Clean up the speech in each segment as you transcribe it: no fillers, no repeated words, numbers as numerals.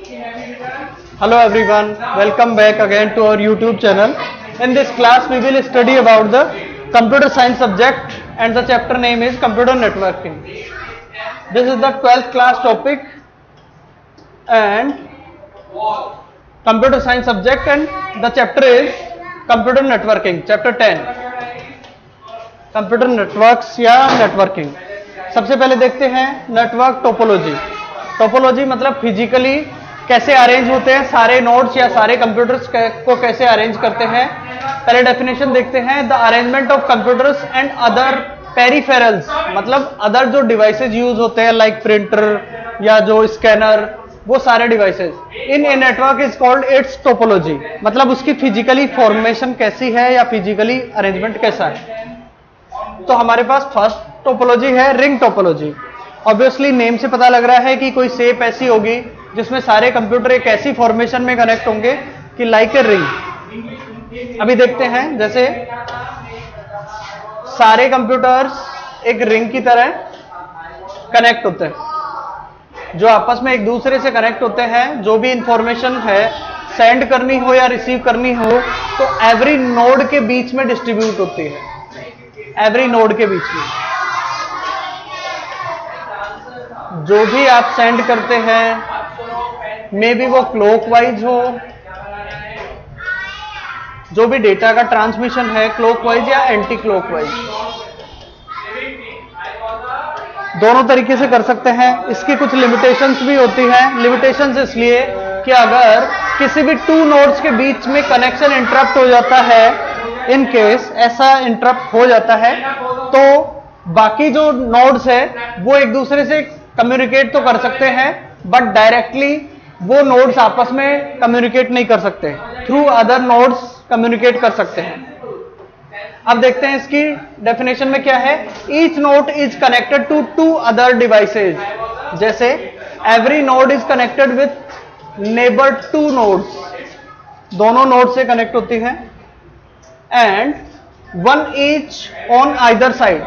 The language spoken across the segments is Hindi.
Hello everyone, welcome back again to our YouTube channel. In this class we will study about the computer science subject and the chapter name is computer networking. This is the 12th class topic and computer science subject and the chapter is computer networking, chapter 10. Computer networks या नेटवर्किंग. सबसे पहले देखते हैं नेटवर्क टोपोलॉजी. टोपोलॉजी मतलब फिजिकली कैसे अरेंज होते हैं सारे नोड्स या सारे कंप्यूटर्स को कैसे अरेंज करते हैं. पहले डेफिनेशन देखते हैं. The arrangement of computers and other peripherals मतलब अदर जो डिवाइसेज यूज होते हैं लाइक प्रिंटर या जो स्कैनर वो सारे devices in a network is called its topology. मतलब उसकी फिजिकली फॉर्मेशन कैसी है या फिजिकली अरेंजमेंट कैसा है. तो हमारे पास फर्स्ट टोपोलॉजी है रिंग टोपोलॉजी. ऑब्वियसली नेम से पता लग रहा है कि कोई शेप ऐसी होगी जिसमें सारे कंप्यूटर एक ऐसी फॉर्मेशन में कनेक्ट होंगे कि लाइक ए रिंग. अभी देखते हैं जैसे सारे कंप्यूटर्स एक रिंग की तरह कनेक्ट होते हैं जो आपस में एक दूसरे से कनेक्ट होते हैं. जो भी इंफॉर्मेशन है सेंड करनी हो या रिसीव करनी हो तो एवरी नोड के बीच में डिस्ट्रीब्यूट होती है. एवरी नोड के बीच में जो भी आप सेंड करते हैं मे बी वो क्लॉकवाइज हो. जो भी डेटा का ट्रांसमिशन है क्लॉकवाइज या एंटी क्लॉकवाइज दोनों तरीके से कर सकते हैं. इसकी कुछ लिमिटेशंस भी होती हैं. लिमिटेशंस इसलिए कि अगर किसी भी टू नोड्स के बीच में कनेक्शन इंटरप्ट हो जाता है, इन केस ऐसा इंटरप्ट हो जाता है तो बाकी जो नोड्स है वो एक दूसरे से कम्युनिकेट तो कर सकते हैं बट डायरेक्टली वो नोड्स आपस में कम्युनिकेट नहीं कर सकते. थ्रू अदर नोड्स कम्युनिकेट कर सकते हैं. अब देखते हैं इसकी डेफिनेशन में क्या है. Each node is connected to two other devices. जैसे every node is connected with neighbour two nodes. दोनों नोड से कनेक्ट होती हैं and one each on either side.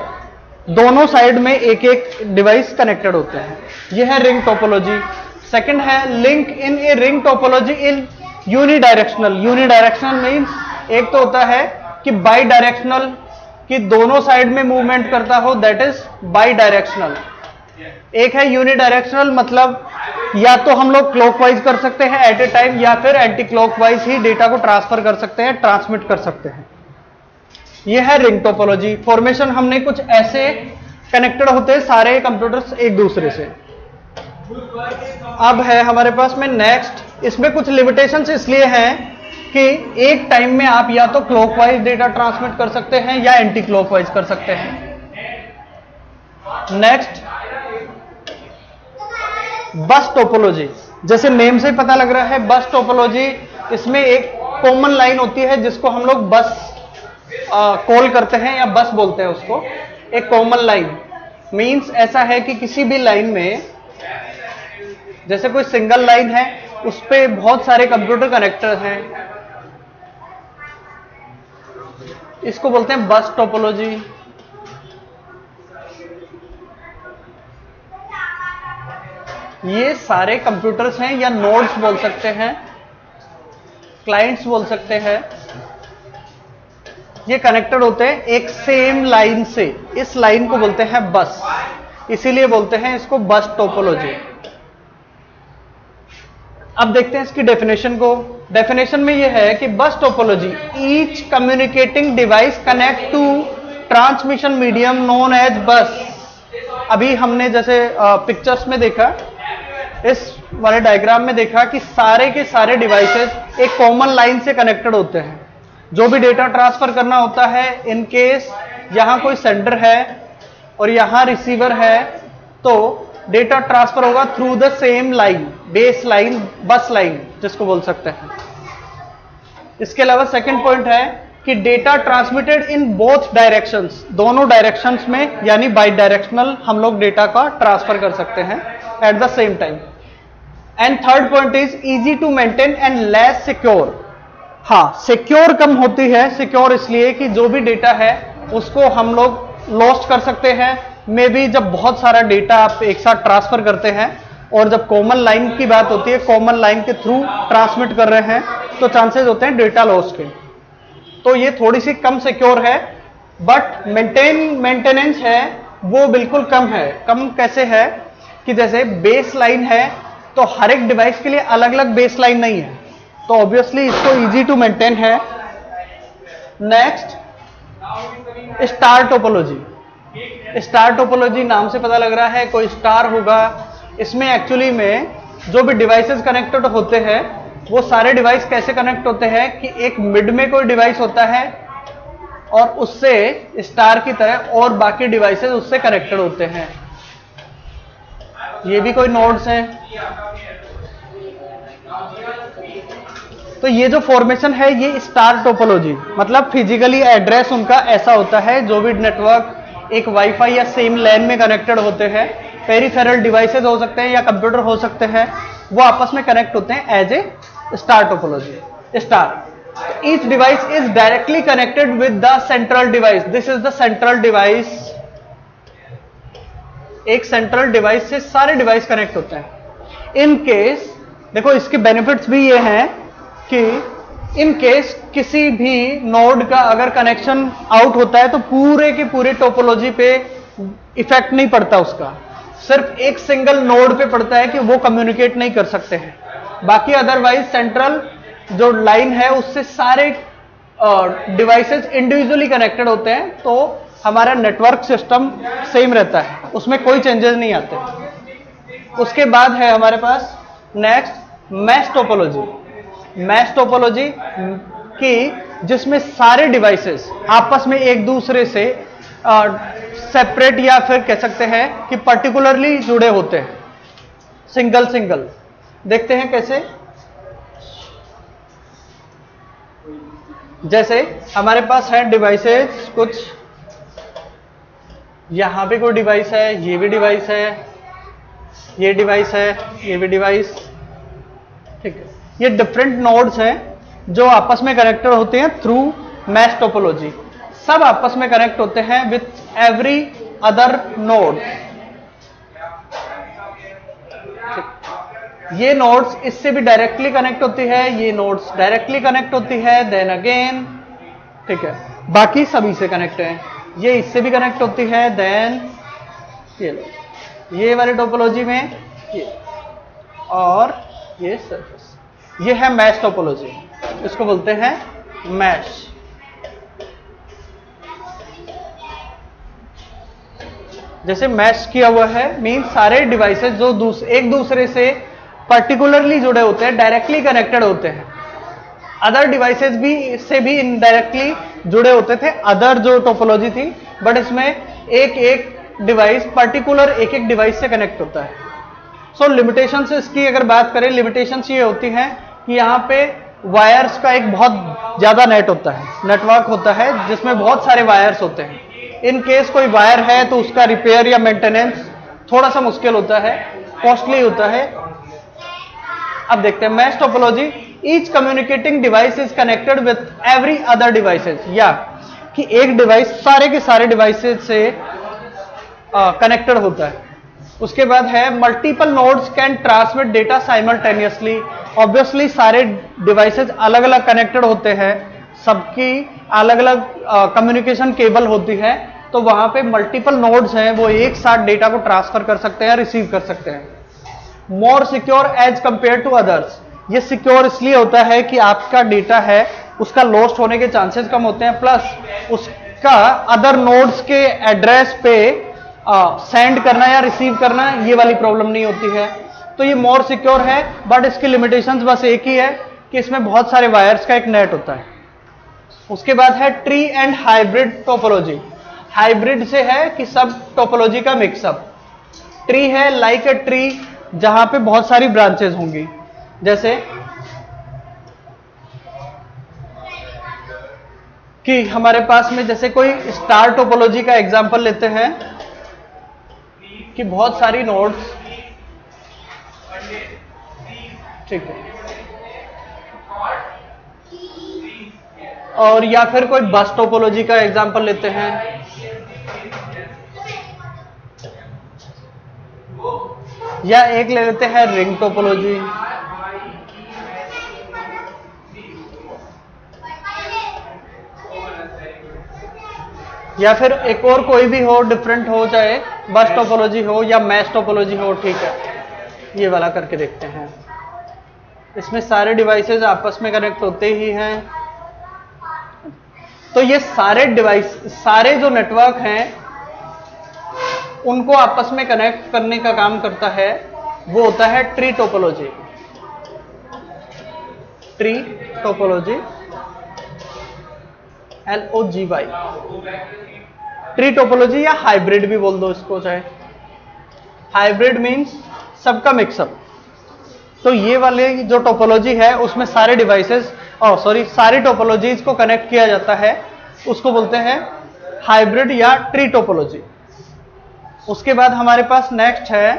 दोनों साइड में एक एक डिवाइस कनेक्टेड होते हैं. यह है रिंग टोपोलॉजी. सेकंड है link in a ring topology in unidirectional. Unidirectional means एक तो होता है कि बाई डायरेक्शनल कि दोनों साइड में मूवमेंट करता हो, दैट इज बाई डायरेक्शनल. एक है यूनिडायरेक्शनल मतलब या तो हम लोग क्लॉकवाइज कर सकते हैं एट ए टाइम या फिर एंटी क्लॉकवाइज ही डेटा को ट्रांसफर कर सकते हैं, ट्रांसमिट कर सकते हैं. यह है रिंग टोपोलॉजी. फॉर्मेशन हमने कुछ ऐसे कनेक्टेड होते हैं सारे कंप्यूटर्स एक दूसरे से. अब है हमारे पास में नेक्स्ट. इसमें कुछ लिमिटेशंस इसलिए हैं कि एक टाइम में आप या तो क्लॉकवाइज डेटा ट्रांसमिट कर सकते हैं या एंटी क्लॉकवाइज कर सकते हैं. नेक्स्ट बस टोपोलॉजी. जैसे नेम से पता लग रहा है बस टोपोलॉजी. इसमें एक कॉमन लाइन होती है जिसको हम लोग बस कॉल करते हैं या बस बोलते हैं उसको. एक कॉमन लाइन मींस ऐसा है कि किसी भी लाइन में जैसे कोई सिंगल लाइन है उस पे बहुत सारे कंप्यूटर कनेक्टर हैं, इसको बोलते हैं बस टोपोलॉजी. ये सारे कंप्यूटर्स हैं या नोड्स बोल सकते हैं, क्लाइंट्स बोल सकते हैं. ये कनेक्टेड होते हैं एक सेम लाइन से. इस लाइन को बोलते हैं बस, इसीलिए बोलते हैं इसको बस टोपोलॉजी. अब देखते हैं इसकी डेफिनेशन को. डेफिनेशन में यह है कि bus topology each communicating device connect to transmission medium known as bus. अभी हमने जैसे पिक्चर्स में देखा, इस वाले डायग्राम में देखा कि सारे के सारे डिवाइसेस एक कॉमन लाइन से कनेक्टेड होते हैं. जो भी डेटा ट्रांसफर करना होता है इन केस यहां कोई सेंडर है और यहां रिसीवर है तो डेटा ट्रांसफर होगा through the same line, base line, बस लाइन जिसको बोल सकते हैं. इसके अलावा सेकंड पॉइंट है कि data transmitted in both directions. दोनों डायरेक्शंस में यानी बाई डायरेक्शनल हम लोग डेटा का ट्रांसफर कर सकते हैं at the same time. And third point is easy to maintain and less secure. हाँ, सिक्योर कम होती है. सिक्योर इसलिए कि जो भी डेटा है उसको हम लोग लॉस्ट कर सकते हैं. मे बी जब बहुत सारा डेटा आप एक साथ ट्रांसफर करते हैं और जब कॉमन लाइन की बात होती है, कॉमन लाइन के थ्रू ट्रांसमिट कर रहे हैं, तो चांसेस होते हैं डेटा लॉस के। तो ये थोड़ी सी कम सिक्योर है, बट मेंटेनेंस है वो बिल्कुल कम है। कम कैसे है कि जैसे बेस लाइन है, तो हर एक डिवाइस के लिए अलग अलग बेस लाइन नहीं है, तो ऑब्वियसली इसको इजी टू मेंटेन है। Next, star topology. Star topology नाम से पता लग रहा है कोई स्टार होगा। इसमें एक्चुअली में जो भी डिवाइसेस कनेक्टेड होते हैं, वो सारे डिवाइस कैसे कनेक्ट होते हैं कि एक मिड में कोई डिवाइस होता है और उससे स्टार की तरह और बाकी डिवाइसेस उससे कनेक्टेड होते हैं। ये भी कोई नोड्स हैं। तो ये जो फॉर्मेशन है ये स्टार टोपोलॉजी, मतलब फिजिकली एड्रेस उनका ऐसा होता है। जो भी नेटवर्क एक वाईफाई या सेम लैन में कनेक्टेड होते हैं, पेरिफेरल डिवाइसेस हो सकते हैं या कंप्यूटर हो सकते हैं, वो आपस में कनेक्ट होते हैं as a star topology. Star, each device is directly connected with the central device. This is the central device. एक सेंट्रल डिवाइस से सारे डिवाइस कनेक्ट होते हैं। इन केस, देखो इसके बेनिफिट्स भी ये हैं कि इन केस किसी भी नोड का अगर कनेक्शन आउट होता है तो पूरे के पूरे टोपोलॉजी पे इफेक्ट नहीं पड़ता उसका, सिर्फ एक सिंगल नोड पे पड़ता है कि वो कम्युनिकेट नहीं कर सकते हैं। बाकी अदरवाइज सेंट्रल जो लाइन है उससे सारे डिवाइसेस इंडिविजुअली कनेक्टेड होते हैं, तो हमारा नेटवर्क सिस्टम सेम रहता है, उसमें कोई चेंजेस नहीं आते। उसके बाद है हमारे पास next mesh topology. Mesh topology की जिसमें सारे डिवाइसेस आपस में एक दूसरे से सेपरेट या फिर कह सकते हैं कि पर्टिकुलरली जुड़े होते हैं, सिंगल। देखते हैं कैसे। जैसे हमारे पास है डिवाइसेस कुछ, यहां पे कोई डिवाइस है, ये भी डिवाइस है, ये डिवाइस है, ये भी डिवाइस, ठीक है। ये डिफरेंट नोड्स हैं जो आपस में कनेक्टेड होते हैं थ्रू मैश टोपोलॉजी। सब आपस में कनेक्ट होते हैं विथ एवरी अदर नोड। ये नोड्स इससे भी डायरेक्टली कनेक्ट होती है, ये नोड्स डायरेक्टली कनेक्ट होती है, देन अगेन, ठीक है, बाकी सभी से कनेक्ट है। ये इससे भी कनेक्ट होती है, देन ये वाली टोपोलॉजी में ये, और ये सरफेस। ये है मैश टोपोलॉजी, इसको बोलते हैं मैश। जैसे मैश किया हुआ है मीन सारे डिवाइसेस जो एक दूसरे से पर्टिकुलरली जुड़े होते हैं, डायरेक्टली कनेक्टेड होते हैं। अदर डिवाइसेस भी इससे भी इनडायरेक्टली जुड़े होते थे, अदर जो टोपोलॉजी थी, बट इसमें एक डिवाइस पर्टिकुलर एक डिवाइस से कनेक्ट होता है। सो लिमिटेशंस इसकी अगर बात करें, लिमिटेशंस ये होती हैं कि यहाँ पे वायर्स का एक बहुत ज्यादा नेट होता है, नेटवर्क होता है जिसमें बहुत सारे वायर्स होते हैं। इन केस कोई वायर है तो उसका रिपेयर या मेंटेनेंस थोड़ा सा मुश्किल होता है, कॉस्टली होता है। अब देखते हैं mesh topology. Each communicating device is connected with every other devices, या कि एक डिवाइस सारे के सारे डिवाइसेस से कनेक्टेड होता है। उसके बाद है multiple nodes can transmit data simultaneously. Obviously सारे डिवाइसेस अलग अलग कनेक्टेड होते हैं, सबकी अलग अलग कम्युनिकेशन केबल होती है, तो वहां पे मल्टीपल नोड्स हैं, वो एक साथ डेटा को ट्रांसफर कर सकते हैं, रिसीव कर सकते हैं। More secure as compare to others. ये सिक्योर इसलिए होता है कि आपका डेटा है उसका लॉस्ट होने के चांसेस कम होते हैं, प्लस उसका अदर नोड्स के एड्रेस पे सेंड करना या रिसीव करना, ये वाली प्रॉब्लम नहीं होती है। तो ये मोर सिक्योर है, बट इसकी लिमिटेशंस बस एक ही है कि इसमें बहुत सारे वायर्स का एक नेट होता है। उसके बाद है tree and hybrid topology. Hybrid से है कि सब टोपोलॉजी का मिक्सअप। ट्री है लाइक ए ट्री, जहां पे बहुत सारी ब्रांचेस होंगी। जैसे कि हमारे पास में जैसे कोई स्टार टोपोलॉजी का एग्जांपल लेते हैं कि बहुत सारी नोड्स, ठीक है, और या फिर कोई बस टोपोलॉजी का एग्जांपल लेते हैं, या एक ले लेते हैं रिंग टोपोलॉजी, या फिर एक और कोई भी हो, डिफरेंट हो, चाहे बस टोपोलॉजी हो या मैश टोपोलॉजी हो, ठीक है। ये वाला करके देखते हैं। इसमें सारे डिवाइसेस आपस में कनेक्ट होते ही हैं। तो ये सारे डिवाइस, सारे जो नेटवर्क हैं उनको आपस में कनेक्ट करने का काम करता है, वो होता है tree topology. Tree topology, LOGY, tree topology या हाइब्रिड भी बोल दो इसको, चाहे हाइब्रिड मींस सबका मिक्सअप। तो ये वाले जो टोपोलॉजी है उसमें सारे डिवाइसेस सारी टोपोलॉजीज को कनेक्ट किया जाता है, उसको बोलते हैं हाइब्रिड या ट्री टोपोलॉजी। उसके बाद हमारे पास नेक्स्ट है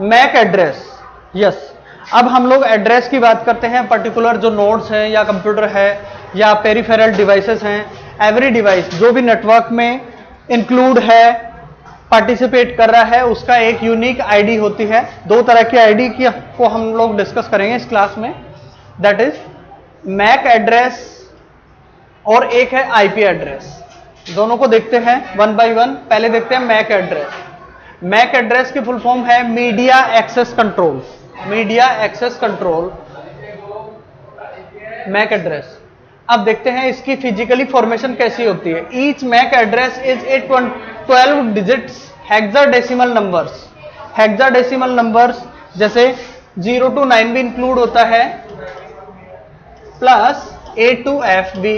मैक एड्रेस। यस, अब हम लोग एड्रेस की बात करते हैं। पर्टिकुलर जो नोड्स हैं या कंप्यूटर है या पेरिफेरल डिवाइसेस हैं, एवरी डिवाइस जो भी नेटवर्क में इंक्लूड है, पार्टिसिपेट कर रहा है, उसका एक यूनिक आईडी होती है। दो तरह की आईडी को हम लोग डिस्कस करेंगे इस क्लास में, दैट इज मैक एड्रेस और एक है आईपी एड्रेस। दोनों को देखते हैं वन बाय वन। पहले देखते हैं मैक एड्रेस। मैक एड्रेस की फुल फॉर्म है media access control. Media access control, MAC address. अब देखते हैं इसकी फिजिकली फॉर्मेशन कैसी होती है। Each MAC address is a 12 digits hexadecimal numbers. Hexadecimal numbers जैसे 0 to 9 भी इंक्लूड होता है, प्लस A to F भी।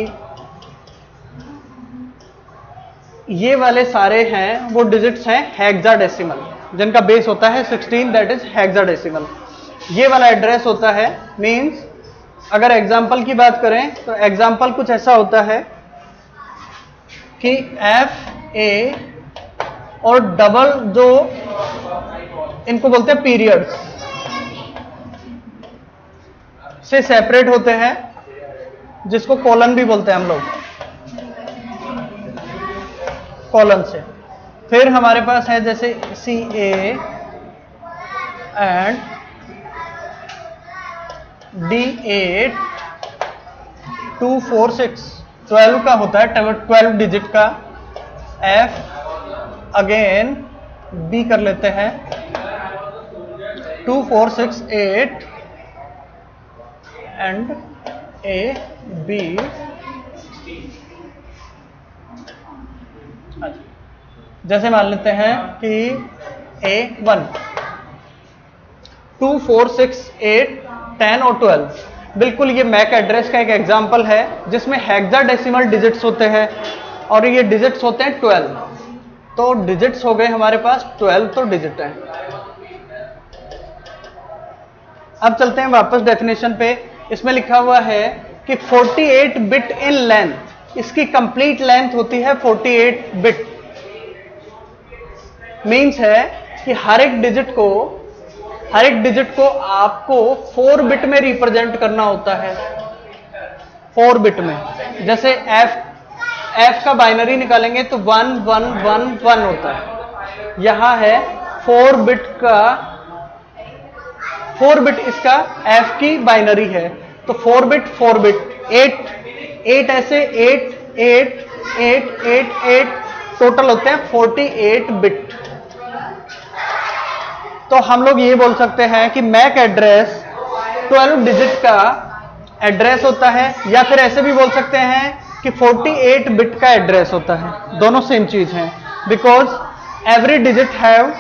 ये वाले सारे हैं वो डिजिट्स हैं हेक्साडेसिमल, जिनका बेस होता है 16, दैट इज हेक्साडेसिमल। ये वाला एड्रेस होता है, मींस अगर एग्जाम्पल की बात करें तो एग्जाम्पल कुछ ऐसा होता है कि FA और डबल जो इनको बोलते हैं पीरियड्स से सेपरेट होते हैं, जिसको कॉलन भी बोलते हैं हम लोग, कॉलन से। फिर हमारे पास है जैसे CA एंड D8 2 4 6 12 का होता है, 12 डिजिट का। F अगेन B कर लेते हैं 2 4 6 8 एंड A B। जैसे मान लेते हैं कि A1 2 4 6 8 10 और 12, बिल्कुल ये मैक एड्रेस का एक एग्जांपल है जिसमें हेक्साडेसिमल डिजिट्स होते हैं और ये डिजिट्स होते हैं 12। तो डिजिट्स हो गए हमारे पास 12, तो डिजिट है। अब चलते हैं वापस डेफिनेशन पे। इसमें लिखा हुआ है कि 48 बिट इन लेंथ, इसकी कंप्लीट लेंथ होती है 48 बिट। मीन्स है कि हर एक डिजिट को आपको 4 बिट में रिप्रेजेंट करना होता है, 4 बिट में। जैसे F का बाइनरी निकालेंगे तो 1 1 1 1 होता है। यहां है 4 बिट इसका F की बाइनरी है, तो 4 बिट 8 ऐसे 8 8 8 8 8 टोटल होते हैं 48 बिट। तो हम लोग ये बोल सकते हैं कि मैक एड्रेस 12 डिजिट का एड्रेस होता है, या फिर ऐसे भी बोल सकते हैं कि 48 बिट का एड्रेस होता है। दोनों सेम चीज है, because every digit have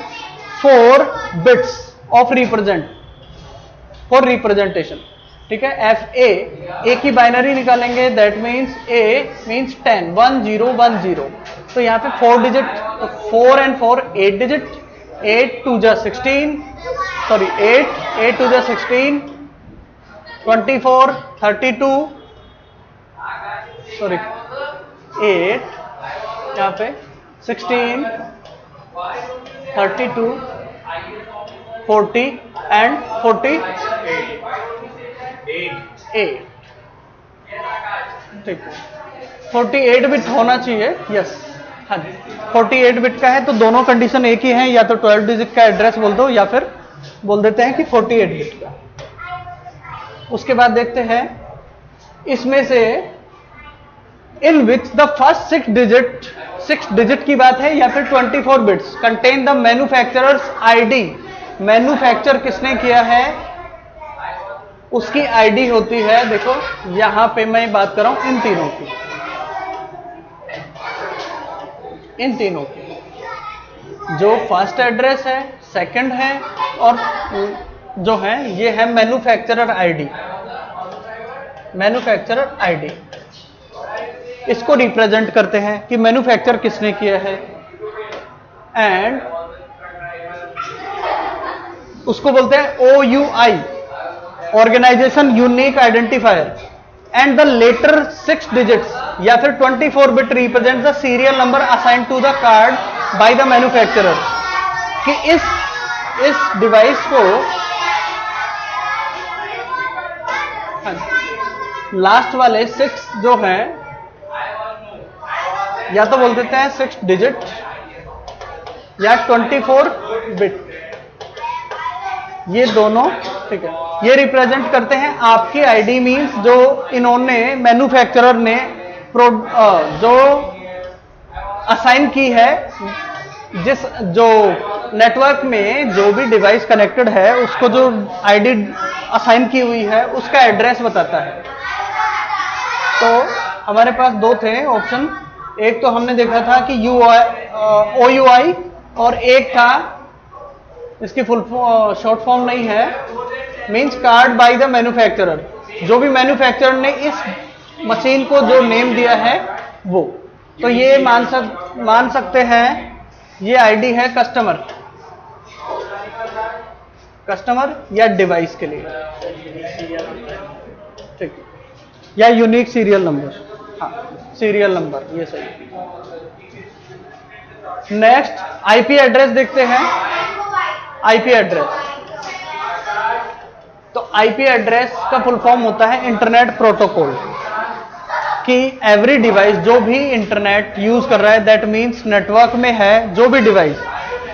4 bits of for representation. ठीक है, FA की बाइनरी निकालेंगे, दैट मीन्स A मीन्स 10 1 0 1 0। तो यहाँ पे 4 डिजिट, तो 4 and 4 8 डिजिट। 8 2 जा 16, सॉरी 8 2 जा 16, 24 32, सॉरी 8 यहाँ पे 16 32 40 एंड 48। ठीक है, 48 बिट होना चाहिए। यस, हाँ जी, 48 बिट का है तो दोनों कंडीशन एक ही है, या तो 12 डिजिट का एड्रेस बोल दो या फिर बोल देते हैं कि 48 बिट का। उसके बाद देखते हैं इसमें से इन विच द फर्स्ट 6 डिजिट की बात है या फिर 24 bits contain the manufacturers ID. Manufacture किसने किया है उसकी आईडी होती है, देखो यहां पे मैं बात कर रहा हूं इन तीनों की, जो फर्स्ट एड्रेस है, सेकंड है और जो है ये है मैन्युफैक्चरर आईडी। मैन्युफैक्चरर आईडी इसको रिप्रेजेंट करते हैं कि मैन्युफैक्चर किसने किया है, एंड उसको बोलते हैं OUI, organisation unique identifier, and the latter 6 digits या फिर 24 bit represent the serial number assign to the card by the manufacturer. कि इस डिवाइस को लास्ट वाले 6 जो हैं या तो बोल देते हैं 6 डिजिट या 24 बिट, ये दोनों ठीक है, ये रिप्रेजेंट करते हैं आपकी आईडी। मींस जो इन्होंने मैन्युफैक्चरर ने जो असाइन की है, जिस जो नेटवर्क में जो भी डिवाइस कनेक्टेड है उसको जो आईडी असाइन की हुई है उसका एड्रेस बताता है। तो हमारे पास दो थे ऑप्शन, एक तो हमने देखा था कि OUI और एक था इसकी फुल शॉर्ट फॉर्म नहीं है, means card by the manufacturer. जो भी मैन्युफैक्चरर ने इस मशीन को जो नेम दिया है वो, तो ये मान सकते हैं ये आईडी है कस्टमर या डिवाइस के लिए, ठीक, या यूनिक सीरियल नंबर, हाँ सीरियल नंबर, ये सही। नेक्स्ट आईपी एड्रेस देखते हैं। आईपी एड्रेस, तो आईपी एड्रेस का फुल फॉर्म होता है इंटरनेट प्रोटोकॉल, कि एवरी डिवाइस जो भी इंटरनेट यूज कर रहा है, दैट मींस नेटवर्क में है जो भी डिवाइस,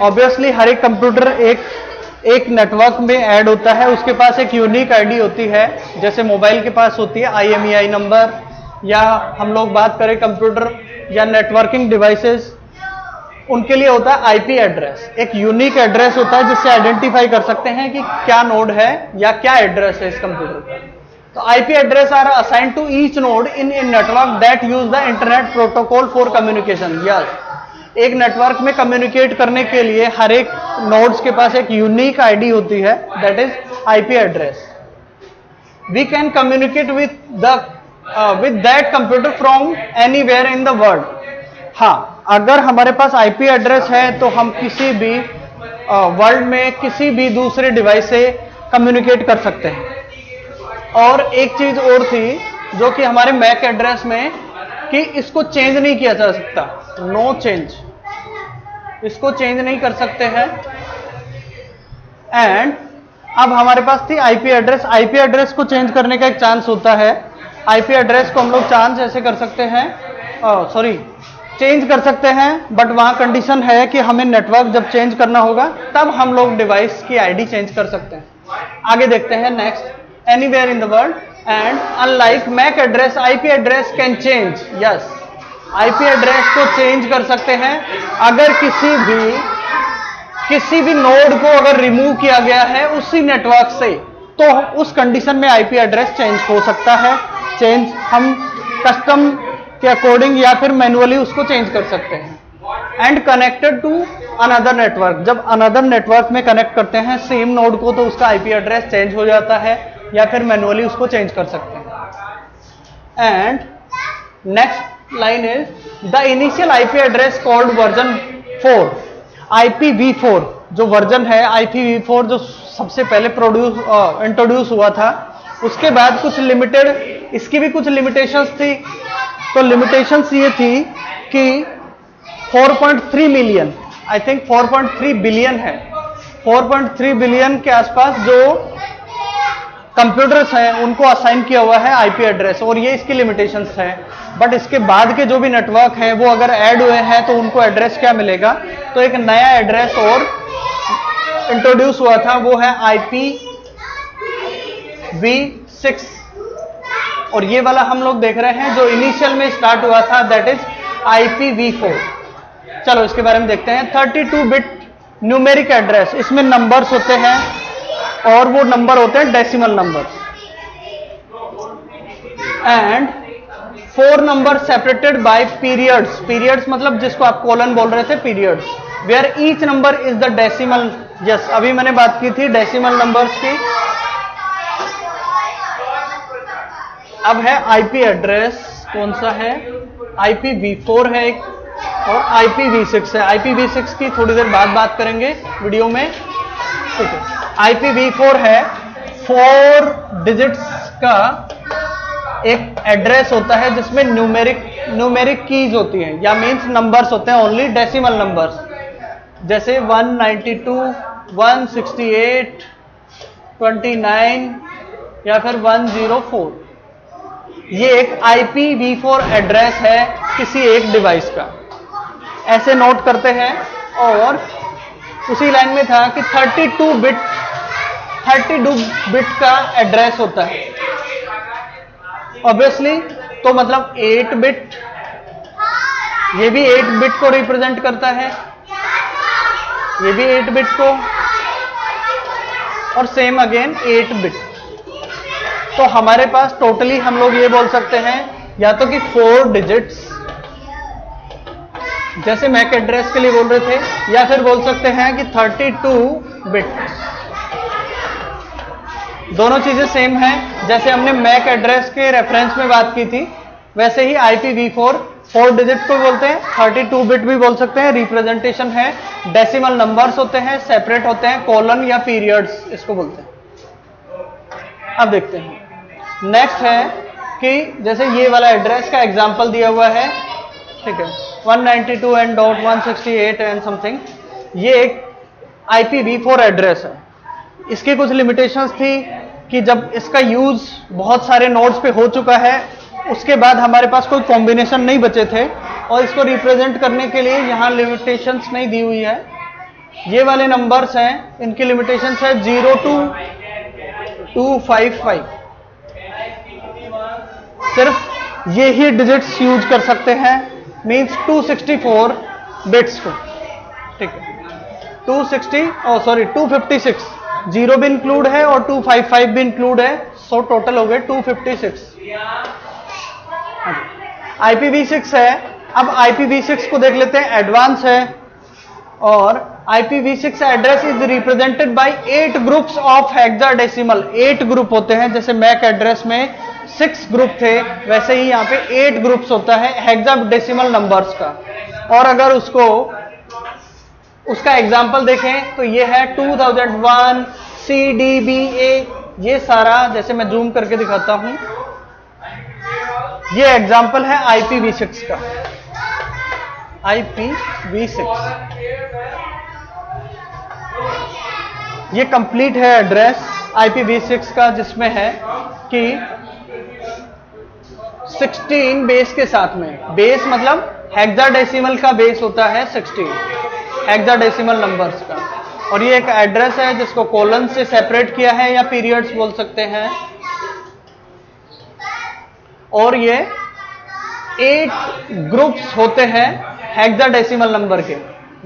ऑब्वियसली हर एक कंप्यूटर एक नेटवर्क में ऐड होता है, उसके पास एक यूनिक आईडी होती है, जैसे मोबाइल के पास होती है IMEI नंबर, या हम लोग बात करें कंप्यूटर या नेटवर्किंग डिवाइसेस, उनके लिए होता है आईपी एड्रेस। एक यूनिक एड्रेस होता है जिससे आइडेंटिफाई कर सकते हैं कि क्या नोड है या क्या एड्रेस है इस कंप्यूटर का। तो IP address are assigned to each node in network that use the internet protocol for communication. Yes, एक नेटवर्क में कम्युनिकेट करने के लिए हर एक नोड्स के पास एक यूनिक आईडी होती है, that is IP address. We can communicate with that computer from anywhere in the world. हाँ, अगर हमारे पास आईपी एड्रेस है तो हम किसी भी वर्ल्ड में किसी भी दूसरे डिवाइस से कम्युनिकेट कर सकते हैं। और एक चीज और थी जो कि हमारे मैक एड्रेस में, कि इसको चेंज नहीं किया जा सकता, नो चेंज, इसको चेंज नहीं कर सकते हैं। एंड अब हमारे पास थी आईपी एड्रेस। आईपी एड्रेस को चेंज करने का एक चांस होता है। आईपी एड्रेस को हम लोग चांस ऐसे कर सकते हैं, चेंज कर सकते हैं, बट वहां कंडीशन है कि हमें नेटवर्क जब चेंज करना होगा तब हम लोग डिवाइस की आईडी चेंज कर सकते हैं। आगे देखते हैं next, anywhere in the world and unlike MAC address IP address can change. Yes, IP address को चेंज कर सकते हैं। अगर किसी भी नोड को अगर रिमूव किया गया है उसी नेटवर्क से, तो उस कंडीशन में आईपी एड्रेस चेंज हो सकता है। चेंज हम कस्टम के अकॉर्डिंग या फिर मैन्युअली उसको चेंज कर सकते हैं। And connected to another network, जब अनदर नेटवर्क में कनेक्ट करते हैं सेम नोड को, तो उसका आईपी एड्रेस चेंज हो जाता है या फिर मैन्युअली उसको चेंज कर सकते हैं। And next line is the initial IP address called version 4, IPv4 जो वर्जन है, IPv4 जो सबसे पहले इंट्रोड्यूस हुआ था, उसके बाद कुछ लिमिटेड, इसकी भी कुछ लिमिटेशंस थी। तो लिमिटेशंस ये थी कि 4.3 मिलियन, आई थिंक 4.3 बिलियन है, 4.3 बिलियन के आसपास जो कंप्यूटर्स हैं उनको असाइन किया हुआ है आईपी एड्रेस, और ये इसकी लिमिटेशंस है। बट इसके बाद के जो भी नेटवर्क हैं वो अगर ऐड हुए हैं तो उनको एड्रेस क्या मिलेगा, तो एक नया एड्रेस और इंट्रोड्यूस हुआ था, वो है IPv6, और ये वाला हम लोग देख रहे हैं जो इनिशियल में स्टार्ट हुआ था, दैट इज IPv4। चलो इसके बारे में देखते हैं। 32 बिट न्यूमेरिक एड्रेस, इसमें नंबर्स होते हैं और वो नंबर होते हैं decimal number, and 4 number separated by periods. Periods मतलब जिसको आप कोलन बोल रहे थे, periods, where each number is the decimal. Yes, अभी मैंने बात की थी डेसिमल नंबर्स की। अब है आईपी एड्रेस, कौन सा है, IPv4 है एक और IPv6 है। IPv6 की थोड़ी देर बाद बात करेंगे वीडियो में, ठीक है। IPv4 है 4 डिजिट्स का एक एड्रेस होता है जिसमें न्यूमेरिक कीज होती हैं, या मींस नंबर्स होते हैं, ओनली डेसिमल नंबर्स, जैसे 192, 168, 29 या फिर 104। ये एक IPv4 एड्रेस है किसी एक डिवाइस का, ऐसे नोट करते हैं। और उसी लाइन में था कि 32 बिट का एड्रेस होता है ऑब्वियसली, तो मतलब 8 बिट, ये भी 8 बिट को रिप्रेजेंट करता है, ये भी 8 बिट को, और सेम अगेन 8 बिट। तो हमारे पास टोटली हम लोग ये बोल सकते हैं या तो कि 4 डिजिट्स, जैसे मैक एड्रेस के लिए बोल रहे थे, या फिर बोल सकते हैं कि 32 बिट्स। दोनों चीजें सेम हैं, जैसे हमने मैक एड्रेस के रेफरेंस में बात की थी, वैसे ही IPv4 4 डिजिट को बोलते हैं, 32 बिट भी बोल सकते हैं, रिप्रेजेंटेशन है, डेसिमल नंबर्स होते हैं, सेपरेट होते हैं, कोलन या पीरियड्स इसको बोलते हैं। अब देखते हैं नेक्स्ट है कि जैसे ये वाला एड्रेस का एग्जांपल दिया हुआ है, ठीक है, 192.168 एंड समथिंग, ये एक IPv4 एड्रेस है। इसकी कुछ लिमिटेशंस थी कि जब इसका यूज बहुत सारे नोड्स पे हो चुका है, उसके बाद हमारे पास कोई कॉम्बिनेशन नहीं बचे थे, और इसको रिप्रेजेंट करने के लिए यहाँ लिमिटेशंस नहीं दी हुई है। ये वाले नंबर्स हैं, इनकी लिमिटेशंस है 0 to 255, सिर्फ ये ही डिजिट्स यूज कर सकते हैं, मींस 264 बिट्स को, ठीक है, 256, 0 भी इंक्लूड है और 255 भी इंक्लूड है, सो टोटल हो गए 256। IPv6 है। अब IPv6 को देख लेते हैं, एडवांस है, और IPv6 address is represented by 8 groups of hexadecimal. 8 group होते हैं, जैसे मैक एड्रेस में 6 ग्रुप थे, वैसे ही यहाँ पे 8 ग्रुप्स होता है हेक्साडेसिमल नंबर्स का। और अगर उसका एग्जाम्पल देखें तो ये है 2001 CDBA, ये सारा, जैसे मैं जूम करके दिखाता हूं, ये एग्जाम्पल है IPv6 का। IPv6 ये कंप्लीट है एड्रेस IPv6 का, जिसमें है कि 16 बेस के साथ में, बेस मतलब हेक्साडेसिमल का बेस होता है 16 हेक्साडेसिमल नंबर्स का, और ये एक एड्रेस है जिसको कोलन से सेपरेट किया है, या पीरियड्स बोल सकते हैं, और ये 8 ग्रुप्स होते हैं हेक्साडेसिमल नंबर के,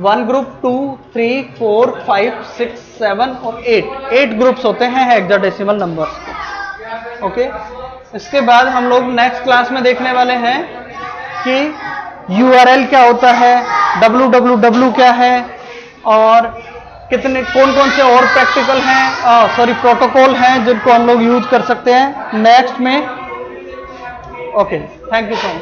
1 ग्रुप, 2, 3, 4, 5, 6, 7 और 8 ग्रुप्स होते हैं हेक्साडेसिमल नंबर्स के। ओके, इसके बाद हम लोग नेक्स्ट क्लास में देखने वाले हैं कि URL क्या होता है, www क्या है, और कौन कौन से और प्रैक्टिकल हैं, प्रोटोकॉल हैं जिनको हम लोग यूज कर सकते हैं नेक्स्ट में। Okay, thank you so much.